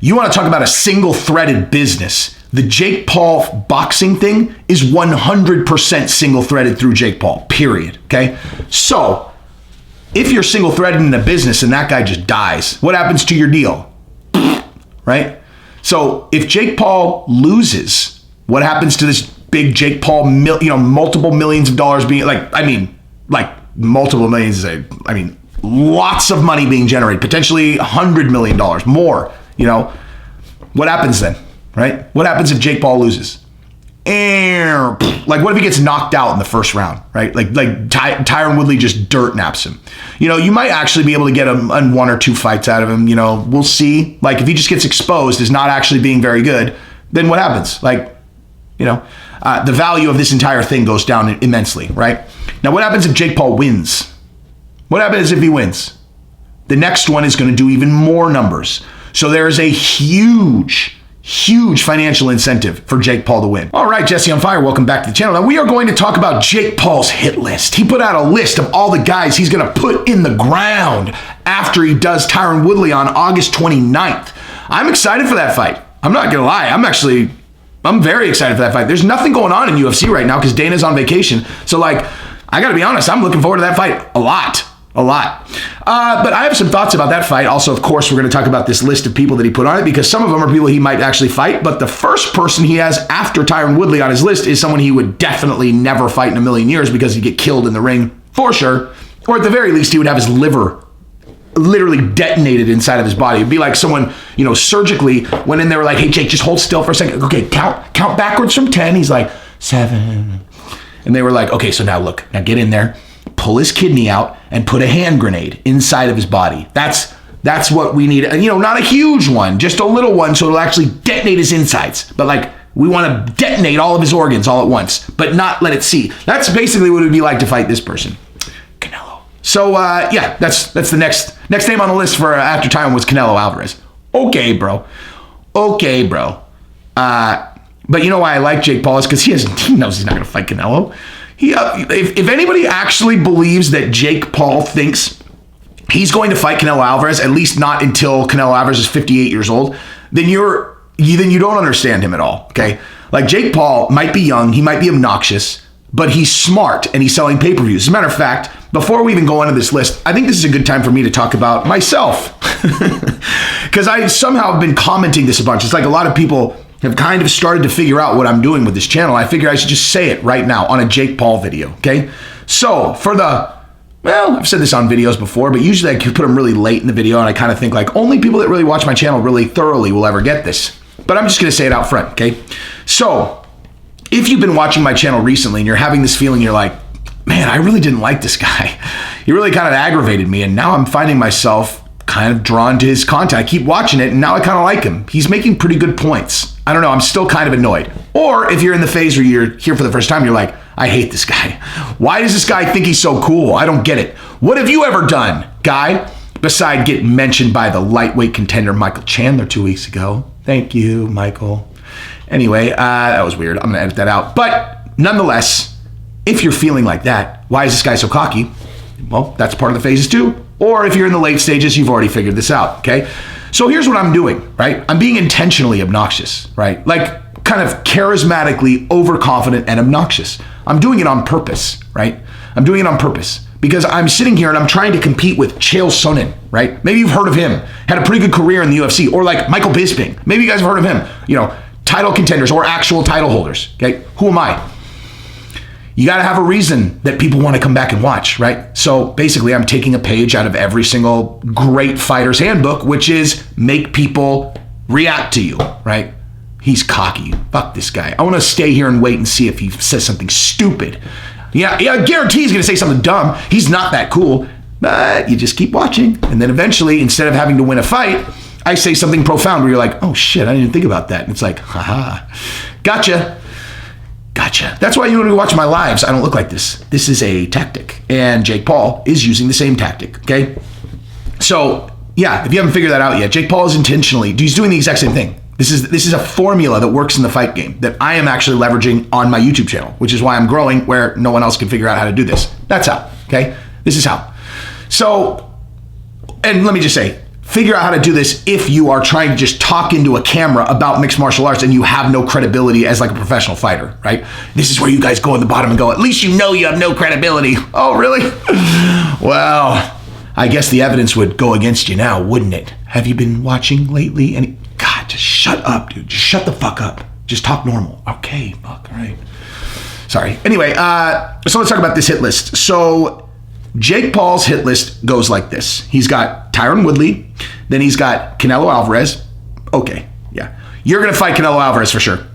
You want to talk about a single-threaded business. The Jake Paul boxing thing is 100% single-threaded through Jake Paul, period, okay? So, if you're single-threaded in a business and that guy just dies, what happens to your deal? Right? So, if Jake Paul loses, what happens to this big Jake Paul, multiple millions of dollars being, multiple millions, lots of money being generated, potentially $100 million, more, what happens then? Right? What happens if Jake Paul loses? What if he gets knocked out in the first round, right? Tyron Woodley just dirt naps him. You might actually be able to get him on 1 or 2 fights out of him. We'll see. If he just gets exposed as not actually being very good, then what happens? The value of this entire thing goes down immensely, right? Now, what happens if Jake Paul wins? What happens if he wins? The next one is going to do even more numbers. So there is a huge financial incentive for Jake Paul to win. All right, Jesse on Fire, welcome back to the channel. Now we are going to talk about Jake Paul's hit list. He put out a list of all the guys he's going to put in the ground after he does Tyron Woodley on August 29th. I'm excited for that fight. I'm not going to lie. I'm very excited for that fight. There's nothing going on in UFC right now because Dana's on vacation. So I got to be honest, I'm looking forward to that fight a lot. But I have some thoughts about that fight. Also, of course, we're going to talk about this list of people that he put on it because some of them are people he might actually fight. But the first person he has after Tyron Woodley on his list is someone he would definitely never fight in a million years because he'd get killed in the ring for sure. Or at the very least, he would have his liver literally detonated inside of his body. It'd be like someone, surgically went in there like, hey, Jake, just hold still for a second. Okay, count backwards from 10. He's like, 7. And they were like, okay, so now look, now get in there. Pull his kidney out and put a hand grenade inside of his body. That's what we need. Not a huge one, just a little one so it'll actually detonate his insides. But we want to detonate all of his organs all at once, but not let it see. That's basically what it would be like to fight this person. Canelo. So that's the next name on the list for after Tyron was Canelo Alvarez. Okay, bro. But you know why I like Jake Paul is because he knows he's not going to fight Canelo. If anybody actually believes that Jake Paul thinks he's going to fight Canelo Alvarez, at least not until Canelo Alvarez is 58 years old, then you don't understand him at all, okay? Jake Paul might be young, he might be obnoxious, but he's smart and he's selling pay-per-views. As a matter of fact, before we even go into this list, I think this is a good time for me to talk about myself. Because I somehow have been commenting this a bunch. It's like a lot of people have kind of started to figure out what I'm doing with this channel. I figure I should just say it right now on a Jake Paul video, okay? So I've said this on videos before, but usually I can put them really late in the video and I kind of think only people that really watch my channel really thoroughly will ever get this. But I'm just going to say it out front, okay? So if you've been watching my channel recently and you're having this feeling, you're like, man, I really didn't like this guy. He really kind of aggravated me. And now I'm finding myself kind of drawn to his content. I keep watching it and now I kind of like him. He's making pretty good points. I don't know, I'm still kind of annoyed. Or if you're in the phase where you're here for the first time, you're like, I hate this guy. Why does this guy think he's so cool? I don't get it. What have you ever done, guy, beside get mentioned by the lightweight contender Michael Chandler 2 weeks ago? Thank you, Michael. Anyway, that was weird. I'm going to edit that out. But nonetheless, if you're feeling like that, why is this guy so cocky? Well, that's part of the phases too. Or if you're in the late stages, you've already figured this out, okay? So here's what I'm doing, right? I'm being intentionally obnoxious, right? Kind of charismatically overconfident and obnoxious. I'm doing it on purpose, right? I'm doing it on purpose because I'm sitting here and I'm trying to compete with Chael Sonnen, right? Maybe you've heard of him, had a pretty good career in the UFC, or Michael Bisping. Maybe you guys have heard of him, title contenders or actual title holders, okay? Who am I? You got to have a reason that people want to come back and watch, right? So basically, I'm taking a page out of every single great fighter's handbook, which is make people react to you, right? He's cocky. Fuck this guy. I want to stay here and wait and see if he says something stupid. Yeah, I guarantee he's going to say something dumb. He's not that cool, but you just keep watching. And then eventually, instead of having to win a fight, I say something profound where you're like, oh shit, I didn't think about that. And it's like, haha, gotcha. That's why you want to watch my lives. I don't look like this. This is a tactic. And Jake Paul is using the same tactic, okay? So, yeah, if you haven't figured that out yet, Jake Paul is he's doing the exact same thing. This is a formula that works in the fight game that I am actually leveraging on my YouTube channel, which is why I'm growing where no one else can figure out how to do this. That's how, okay? This is how. So, and let me just say, figure out how to do this if you are trying to just talk into a camera about mixed martial arts and you have no credibility as like a professional fighter, right? This is where you guys go in the bottom and go, at least you know you have no credibility. Oh, really? Well, I guess the evidence would go against you now, wouldn't it? Have you been watching lately? God, just shut up, dude. Just shut the fuck up. Just talk normal. Okay, fuck, all right. Sorry. Anyway, so let's talk about this hit list. So Jake Paul's hit list goes like this. He's got Tyron Woodley. Then he's got Canelo Alvarez. Okay, yeah. You're going to fight Canelo Alvarez for sure.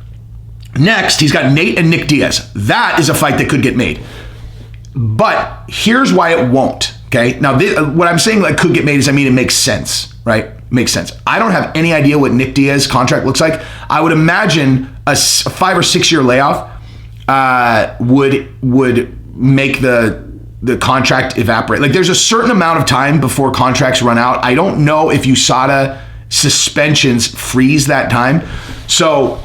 Next, he's got Nate and Nick Diaz. That is a fight that could get made. But here's why it won't. Okay. Now, what I'm saying like could get made is, it makes sense, right? Makes sense. I don't have any idea what Nick Diaz's contract looks like. I would imagine a 5 or 6 year layoff would make the contract evaporate. Like there's a certain amount of time before contracts run out. I don't know if USADA suspensions freeze that time. So,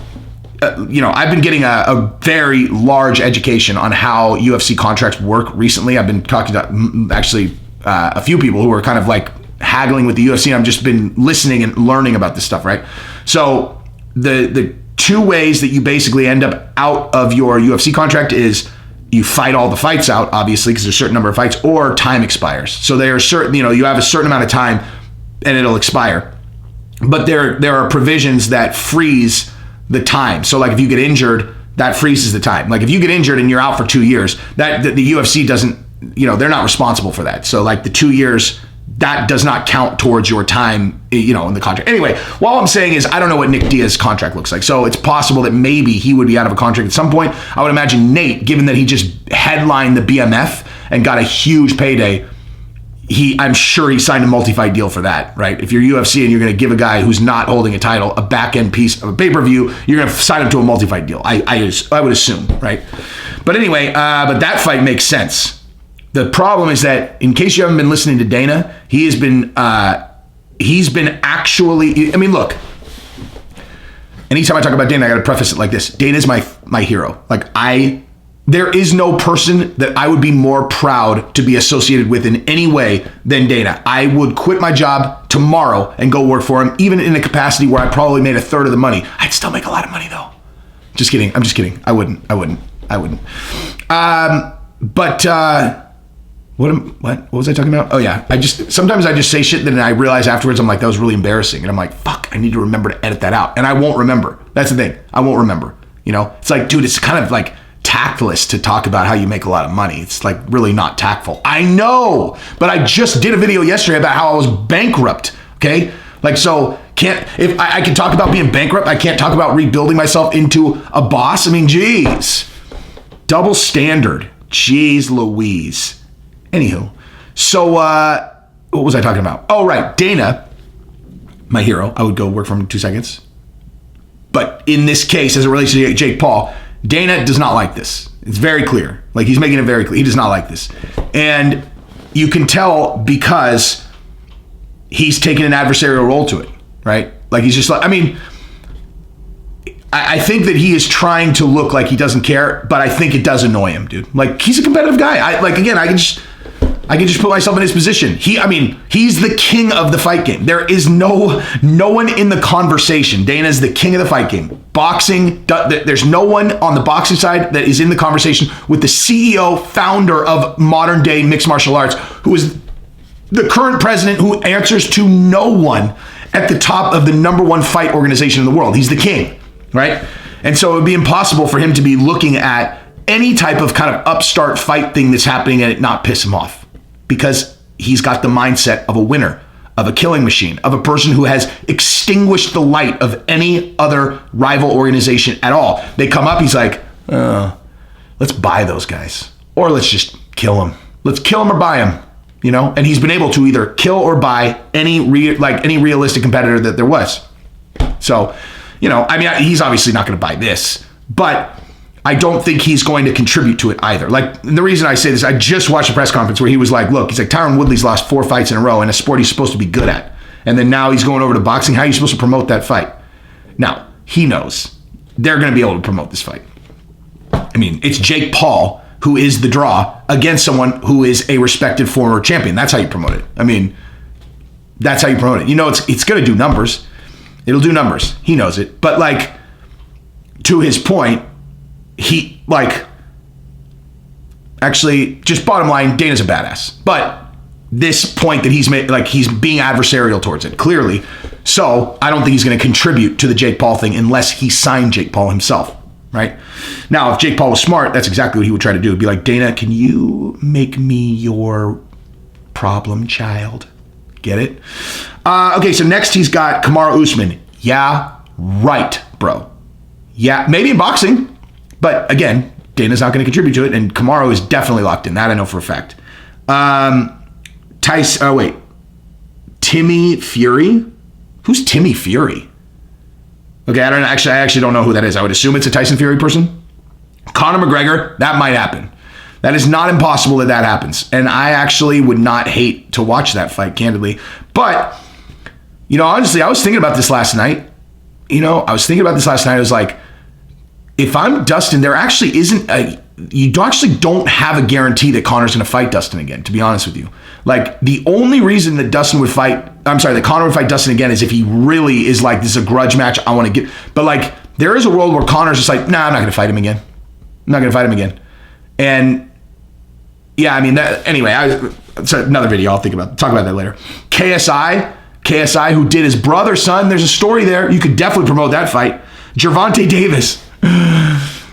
I've been getting a very large education on how UFC contracts work recently. I've been talking to actually a few people who are kind of like haggling with the UFC. And I've just been listening and learning about this stuff, right? So the two ways that you basically end up out of your UFC contract is you fight all the fights out, obviously, because there's a certain number of fights, or time expires. So there are certain, you have a certain amount of time and it'll expire. But there are provisions that freeze the time. So like if you get injured, that freezes the time. Like if you get injured and you're out for 2 years, that the UFC doesn't, they're not responsible for that. So like the 2 years, that does not count towards your time, in the contract. Anyway, all I'm saying is I don't know what Nick Diaz's contract looks like. So it's possible that maybe he would be out of a contract at some point. I would imagine Nate, given that he just headlined the BMF and got a huge payday, I'm sure he signed a multi-fight deal for that, right? If you're UFC and you're going to give a guy who's not holding a title a back-end piece of a pay-per-view, you're going to sign him to a multi-fight deal. I would assume, right? But anyway, but that fight makes sense. The problem is that, in case you haven't been listening to Dana, he's been actually, look, anytime I talk about Dana, I got to preface it like this. Dana's my hero. There is no person that I would be more proud to be associated with in any way than Dana. I would quit my job tomorrow and go work for him, even in a capacity where I probably made a third of the money. I'd still make a lot of money though. Just kidding. I'm just kidding. I wouldn't. What was I talking about? Oh yeah. Sometimes I just say shit that I realize afterwards I'm like, that was really embarrassing. And I'm like, fuck, I need to remember to edit that out. And I won't remember. That's the thing. I won't remember. It's like, dude, it's kind of like tactless to talk about how you make a lot of money. It's like really not tactful. I know, but I just did a video yesterday about how I was bankrupt. Okay. So if I can talk about being bankrupt, I can't talk about rebuilding myself into a boss. Geez, double standard. Jeez Louise. Anywho, so what was I talking about? Oh, right. Dana, my hero. I would go work for him in 2 seconds. But in this case, as it relates to Jake Paul, Dana does not like this. It's very clear. He's making it very clear. He does not like this. And you can tell because he's taken an adversarial role to it, right? He's just like, I think that he is trying to look like he doesn't care, but I think it does annoy him, dude. He's a competitive guy. I can just put myself in his position. He's the king of the fight game. There is no one in the conversation. Dana's the king of the fight game. Boxing, there's no one on the boxing side that is in the conversation with the CEO, founder of modern day mixed martial arts, who is the current president who answers to no one at the top of the number one fight organization in the world. He's the king, right? And so it would be impossible for him to be looking at any type of kind of upstart fight thing that's happening and it not piss him off. Because he's got the mindset of a winner, of a killing machine, of a person who has extinguished the light of any other rival organization at all. They come up, he's like, let's buy those guys. Or let's just kill them. Let's kill them or buy them. And he's been able to either kill or buy any realistic competitor that there was. So, he's obviously not going to buy this. But I don't think he's going to contribute to it either. And the reason I say this, I just watched a press conference where he was like, look, Tyron Woodley's lost 4 fights in a row in a sport he's supposed to be good at. And then now he's going over to boxing. How are you supposed to promote that fight? Now, he knows they're going to be able to promote this fight. It's Jake Paul who is the draw against someone who is a respected former champion. That's how you promote it. That's how you promote it. You know, it's going to do numbers. It'll do numbers. He knows it. But like, to his point, he like, actually, just bottom line, Dana's a badass. But this point that he's made, like, he's being adversarial towards it, clearly. So I don't think he's going to contribute to the Jake Paul thing unless he signed Jake Paul himself, right? Now, if Jake Paul was smart, that's exactly what he would try to do. He'd be like, Dana, can you make me your problem child? Get it? Okay, so next he's got Kamaru Usman. Yeah, right, bro. Yeah, maybe in boxing, but again, Dana's not going to contribute to it, and Kamaru is definitely locked in. That I know for a fact. Timmy Fury? Who's Timmy Fury? Okay, I actually don't know who that is. I would assume it's a Tyson Fury person. Conor McGregor, that might happen. That is not impossible that happens. And I actually would not hate to watch that fight, candidly. But, you know, honestly, I was thinking about this last night. I was like, if I'm Dustin, there actually you don't have a guarantee that Conor's going to fight Dustin again, to be honest with you. Like, the only reason that Conor would fight Dustin again is if he really is like, this is a grudge match, I want to get. But like, there is a world where Conor's just like, nah, I'm not going to fight him again. And yeah, I mean, it's another video. I'll talk about that later. KSI, who did his brother's son. There's a story there. You could definitely promote that fight. Gervonta Davis.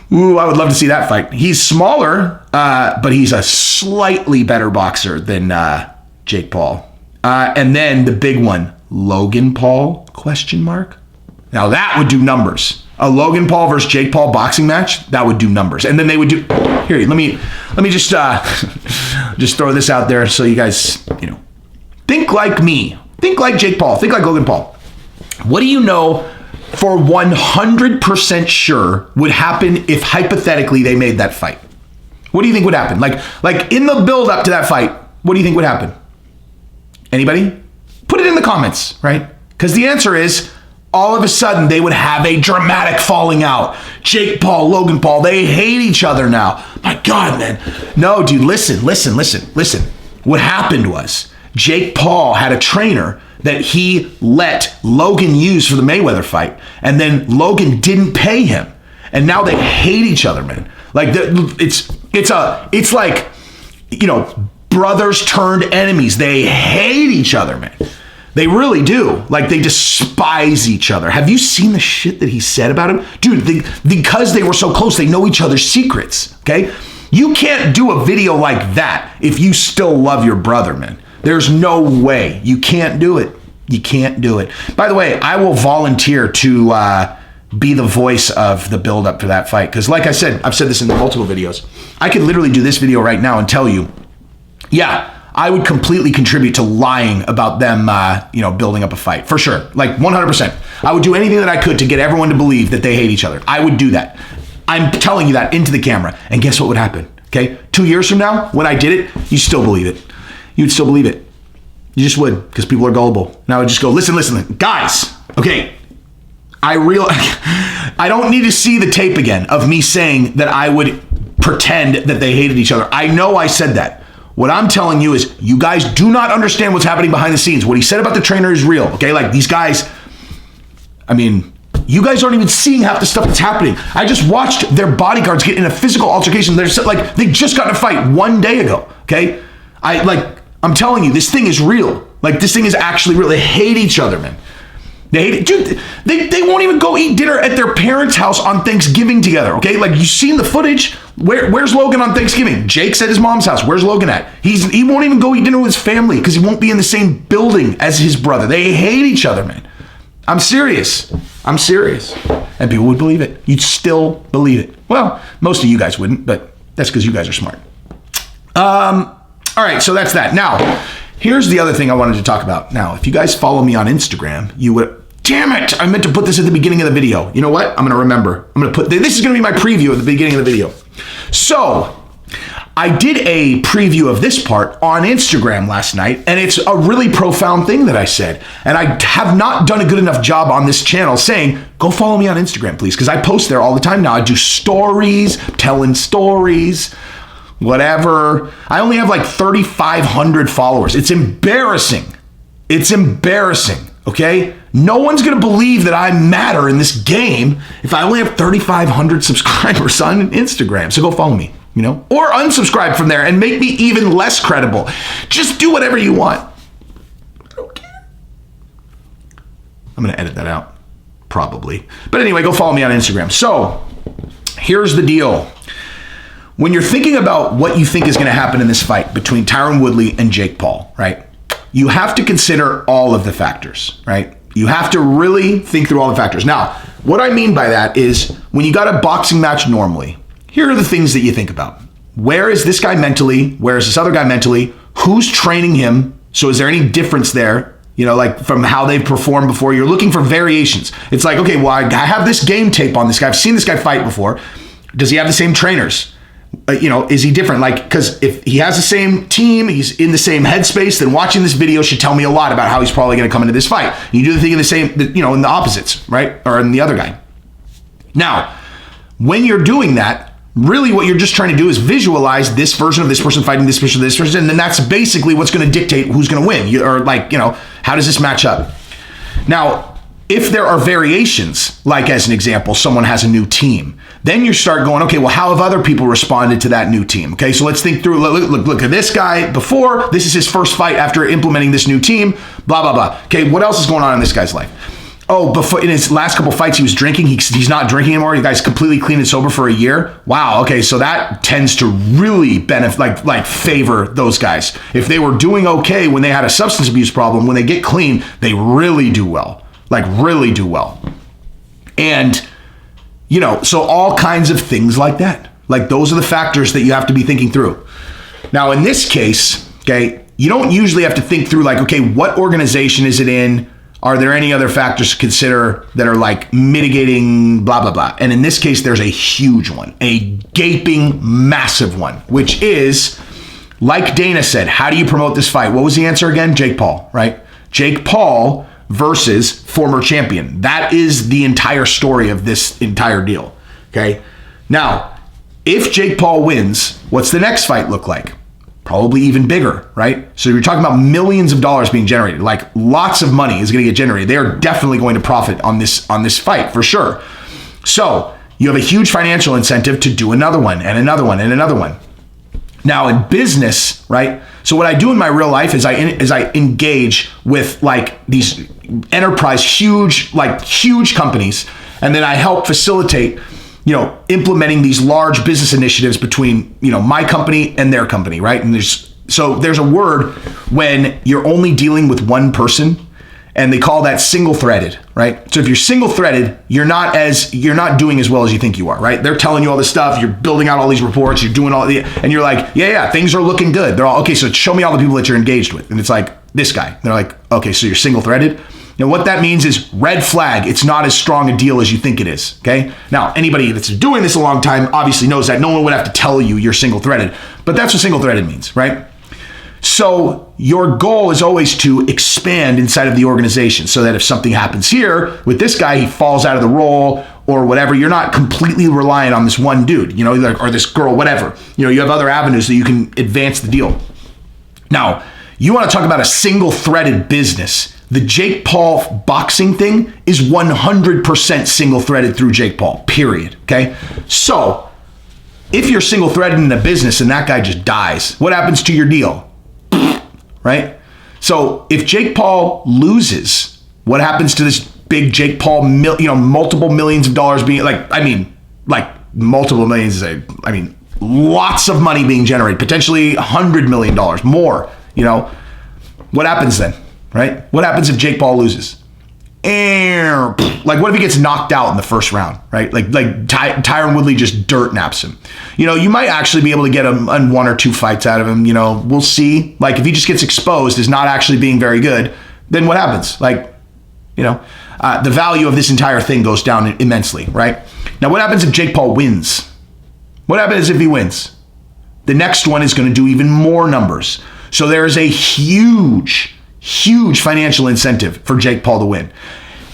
Ooh, I would love to see that fight. He's smaller, but he's a slightly better boxer than Jake Paul. And then the big one, Logan Paul, ? Now that would do numbers. A Logan Paul versus Jake Paul boxing match, that would do numbers. And then they would do, here, let me just just throw this out there so you guys, think like me. Think like Jake Paul. Think like Logan Paul. What do you know for 100% sure would happen if hypothetically they made that fight? What do you think would happen? Like in the build up to that fight, what do you think would happen? Anybody? Put it in the comments, right? Because the answer is, all of a sudden they would have a dramatic falling out. Jake Paul, Logan Paul, they hate each other now. My God, man. No, dude, listen. What happened was Jake Paul had a trainer that he let Logan use for the Mayweather fight, and then Logan didn't pay him, and now they hate each other, man. Like, it's like, brothers turned enemies. They hate each other, man. They really do. Like, they despise each other. Have you seen the shit that he said about him? Dude, because they were so close, they know each other's secrets, okay? You can't do a video like that if you still love your brother, man. There's no way. You can't do it. You can't do it. By the way, I will volunteer to be the voice of the build-up for that fight. Because like I said, I've said this in multiple videos. I could literally do this video right now and tell you, yeah, I would completely contribute to lying about them, building up a fight. For sure. Like 100%. I would do anything that I could to get everyone to believe that they hate each other. I would do that. I'm telling you that into the camera. And guess what would happen? Okay? 2 years from now, when I did it, you still believe it. You'd still believe it. You just would, because people are gullible. And I would just go, listen, guys, okay, I don't need to see the tape again of me saying that I would pretend that they hated each other. I know I said that. What I'm telling you is, you guys do not understand what's happening behind the scenes. What he said about the trainer is real, okay? Like, these guys, I mean, you guys aren't even seeing half the stuff that's happening. I just watched their bodyguards get in a physical altercation. They're like, they just got in a fight 1 day ago, okay? I'm telling you, this thing is real. Like, this thing is actually real. They hate each other, man. They hate it. Dude, they won't even go eat dinner at their parents' house on Thanksgiving together, okay? Like, you've seen the footage. Where's Logan on Thanksgiving? Jake's at his mom's house. Where's Logan at? He won't even go eat dinner with his family because he won't be in the same building as his brother. They hate each other, man. I'm serious. And people would believe it. You'd still believe it. Well, most of you guys wouldn't, but that's because you guys are smart. All right, so that's that. Now, here's the other thing I wanted to talk about. Now, if you guys follow me on Instagram, you would... Damn it! I meant to put this at the beginning of the video. You know what? I'm going to remember. I'm going to put... This is going to be my preview at the beginning of the video. So, I did a preview of this part on Instagram last night, and it's a really profound thing that I said. And I have not done a good enough job on this channel saying, go follow me on Instagram, please, because I post there all the time now. I do stories, telling stories... whatever. I only have like 3,500 followers. It's embarrassing. It's embarrassing, okay? No one's going to believe that I matter in this game if I only have 3,500 subscribers on Instagram. So go follow me, or unsubscribe from there and make me even less credible. Just do whatever you want. I don't care. I'm going to edit that out, probably. But anyway, go follow me on Instagram. So here's the deal. When you're thinking about what you think is going to happen in this fight between Tyron Woodley and Jake Paul, right? You have to consider all of the factors, right? You have to really think through all the factors. Now, what I mean by that is when you got a boxing match normally, here are the things that you think about. Where is this guy mentally? Where is this other guy mentally? Who's training him? So is there any difference there? Like from how they've performed before? You're looking for variations. It's like, okay, well, I have this game tape on this guy. I've seen this guy fight before. Does he have the same trainers? Is he different? Like, because if he has the same team, he's in the same headspace, then watching this video should tell me a lot about how he's probably going to come into this fight. You do the thing in the same, in the opposites, right? Or in the other guy. Now, when you're doing that, really what you're just trying to do is visualize this version of this person fighting this person, and then that's basically what's going to dictate who's going to win. How does this match up? Now, if there are variations, like as an example, someone has a new team, then you start going, okay, well, how have other people responded to that new team? Okay, so let's think through, look at this guy before, this is his first fight after implementing this new team, blah, blah, blah. Okay, what else is going on in this guy's life? Oh, before in his last couple fights, he was drinking. He's not drinking anymore. The guy's completely clean and sober for a year. Wow. Okay, so that tends to really benefit, like favor those guys. If they were doing okay when they had a substance abuse problem, when they get clean, they really do well. Like really do well. And, so all kinds of things like that. Like those are the factors that you have to be thinking through. Now, in this case, okay, you don't usually have to think through like, okay, what organization is it in? Are there any other factors to consider that are like mitigating blah, blah, blah? And in this case, there's a huge one, a gaping massive one, which is, like Dana said, how do you promote this fight? What was the answer again? Jake Paul, right? Jake Paul versus former champion. That is the entire story of this entire deal, okay? Now, if Jake Paul wins, what's the next fight look like? Probably even bigger, right? So you're talking about millions of dollars being generated. Like lots of money is going to get generated. They are definitely going to profit on this fight for sure. So you have a huge financial incentive to do another one and another one and another one. Now in business, right? So what I do in my real life is I engage with like these enterprise, huge companies, and then I help facilitate implementing these large business initiatives between, my company and their company, right? And there's a word when you're only dealing with one person, and they call that single-threaded, right? So if you're single-threaded, you're not doing as well as you think you are, right? They're telling you all this stuff, you're building out all these reports, you're doing all the, and you're like, yeah, things are looking good. They're all, okay, so show me all the people that you're engaged with. And it's like, this guy. They're like, okay, so you're single-threaded. Now, what that means is red flag. It's not as strong a deal as you think it is, okay? Now, anybody that's doing this a long time obviously knows that. No one would have to tell you you're single-threaded, but that's what single-threaded means, right? So your goal is always to expand inside of the organization so that if something happens here with this guy, he falls out of the role or whatever, you're not completely reliant on this one dude, or this girl, whatever. You have other avenues that you can advance the deal. Now, you want to talk about a single-threaded business. The Jake Paul boxing thing is 100% single-threaded through Jake Paul, period, okay? So, if you're single-threaded in a business and that guy just dies, what happens to your deal, right? So, if Jake Paul loses, what happens to this big Jake Paul, multiple millions of dollars being, multiple millions, lots of money being generated, potentially $100 million, more, what happens then? Right? What happens if Jake Paul loses? Like, what if he gets knocked out in the first round, right? Like Tyron Woodley just dirt naps him. You might actually be able to get him on one or two fights out of him. We'll see. Like, if he just gets exposed as not actually being very good, then what happens? Like, the value of this entire thing goes down immensely, right? Now, what happens if Jake Paul wins? What happens if he wins? The next one is going to do even more numbers. So there is a huge financial incentive for Jake Paul to win.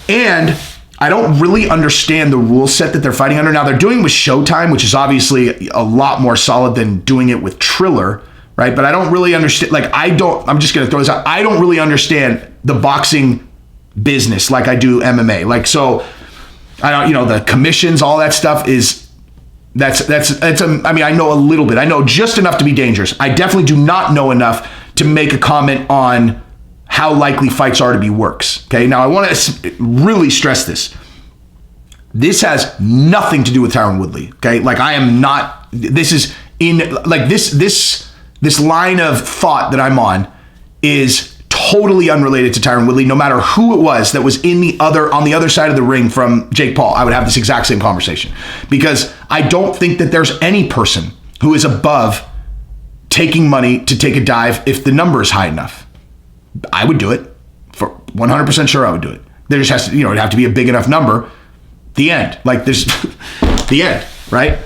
And I don't really understand the rule set that they're fighting under. Now, they're doing it with Showtime, which is obviously a lot more solid than doing it with Triller, right? But I don't really understand. I'm just going to throw this out. I don't really understand the boxing business like I do MMA. Like, so I don't, the commissions, all that stuff is, I mean, I know a little bit. I know just enough to be dangerous. I definitely do not know enough to make a comment on how likely fights are to be works. Okay. Now I want to really stress this. This has nothing to do with Tyron Woodley. Okay. Like, I am not, this is in like this line of thought that I'm on is totally unrelated to Tyron Woodley. No matter who it was that was on the other side of the ring from Jake Paul, I would have this exact same conversation, because I don't think that there's any person who is above taking money to take a dive if the number is high enough. I would do it. For 100% sure I would do it. There just has to, it'd have to be a big enough number. The end. Like, there's the end, right?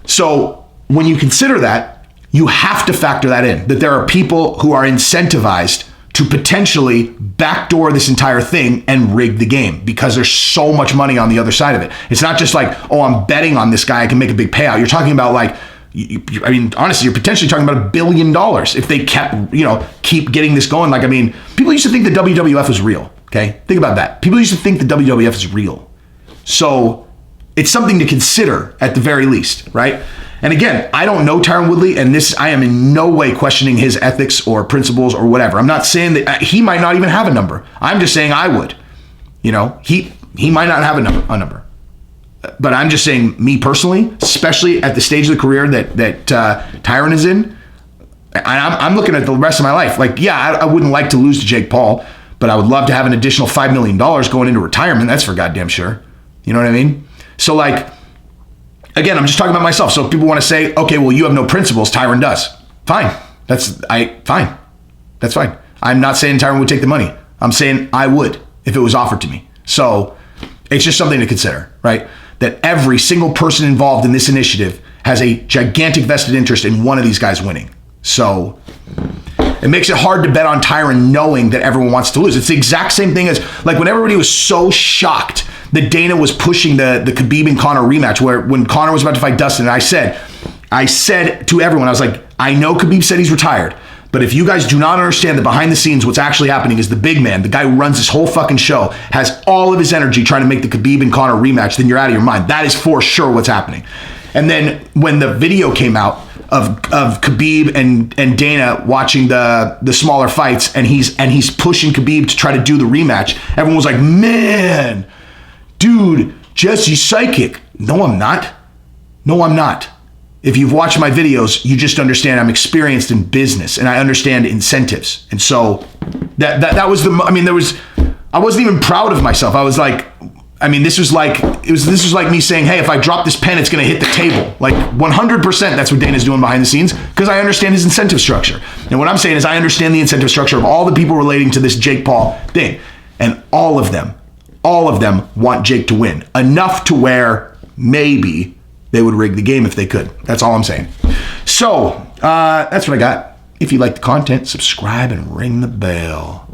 So when you consider that, you have to factor that in, that there are people who are incentivized to potentially backdoor this entire thing and rig the game, because there's so much money on the other side of it. It's not just like, oh, I'm betting on this guy, I can make a big payout. You're talking about like, I mean, honestly, you're potentially talking about $1 billion if they kept, keep getting this going. Like, I mean, people used to think the WWF was real. Okay. Think about that. People used to think the WWF is real. So it's something to consider at the very least, right? And again, I don't know Tyron Woodley, and I am in no way questioning his ethics or principles or whatever. I'm not saying that he might not even have a number. I'm just saying I would. He might not have a number. But I'm just saying, me personally, especially at the stage of the career that Tyron is in, I'm looking at the rest of my life. Like, yeah, I wouldn't like to lose to Jake Paul, but I would love to have an additional $5 million going into retirement. That's for goddamn sure. You know what I mean? So, like, again, I'm just talking about myself. So if people want to say, okay, well, you have no principles, Tyron does. Fine. Fine. That's fine. I'm not saying Tyron would take the money. I'm saying I would if it was offered to me. So it's just something to consider, right? That every single person involved in this initiative has a gigantic vested interest in one of these guys winning. So it makes it hard to bet on Tyron knowing that everyone wants to lose. It's the exact same thing as like when everybody was so shocked that Dana was pushing the Khabib and Conor rematch, where when Conor was about to fight Dustin, and I said to everyone, I was like, I know Khabib said he's retired, but if you guys do not understand that behind the scenes what's actually happening is the big man, the guy who runs this whole fucking show, has all of his energy trying to make the Khabib and Conor rematch, then you're out of your mind. That is for sure what's happening. And then when the video came out of Khabib and Dana watching the smaller fights, and he's pushing Khabib to try to do the rematch, everyone was like, man, dude, Jesse's psychic. No, I'm not. If you've watched my videos, you just understand I'm experienced in business and I understand incentives. And so that was I wasn't even proud of myself. I was like, this was like me saying, hey, if I drop this pen, it's going to hit the table. Like 100%, that's what Dana's doing behind the scenes, because I understand his incentive structure. And what I'm saying is I understand the incentive structure of all the people relating to this Jake Paul thing. And all of them want Jake to win enough to where maybe they would rig the game if they could. That's all I'm saying. So that's what I got. If you like the content, subscribe and ring the bell.